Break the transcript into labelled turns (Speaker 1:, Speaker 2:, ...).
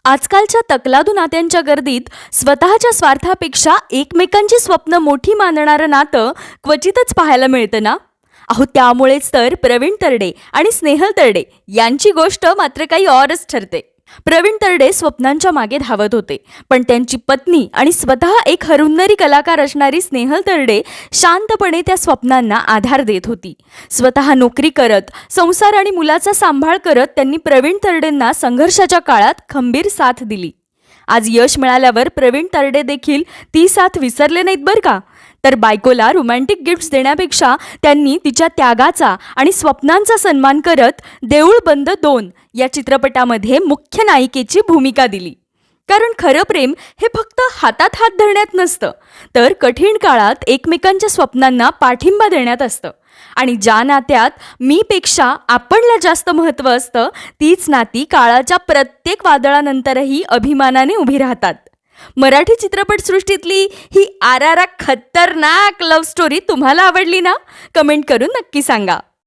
Speaker 1: आजकालच्या तकलादू नात्यांच्या गर्दीत स्वतःच्या स्वार्थापेक्षा एकमेकांची स्वप्न मोठी मानणारं नातं क्वचितच पाहायला मिळतं ना. त्यामुळेच तर प्रवीण तरडे आणि स्नेहल तरडे यांची गोष्ट मात्र काही औरच ठरते. प्रवीण तरडे स्वप्नांच्या मागे धावत होते, पण त्यांची पत्नी आणि स्वतः एक हरुन्नरी कलाकार असणारी स्नेहल तरडे शांतपणे त्या स्वप्नांना आधार देत होती. स्वतः नोकरी करत, संसार आणि मुलाचा सांभाळ करत त्यांनी प्रवीण तरडेंना संघर्षाच्या काळात खंबीर साथ दिली. आज यश मिळाल्यावर प्रवीण तरडे देखील ती साथ विसरले नाहीत बरं का. तर बायकोला रोमॅन्टिक गिफ्ट्स देण्यापेक्षा त्यांनी तिच्या त्यागाचा आणि स्वप्नांचा सन्मान करत देऊळ बंद 2 या चित्रपटामध्ये मुख्य नायिकेची भूमिका दिली. कारण खरं प्रेम हे फक्त हातात हात धरण्यात नसतं, तर कठीण काळात एकमेकांच्या स्वप्नांना पाठिंबा देण्यात असतं. आणि ज्या नात्यात मीपेक्षा आपणला जास्त महत्त्व असतं, तीच नाती काळाच्या प्रत्येक वादळानंतरही अभिमानाने उभी राहतात. मराठी चित्रपटसृष्टीतली ही खतरनाक लव्ह स्टोरी तुम्हाला आवडली ना? कमेंट करून नक्की सांगा.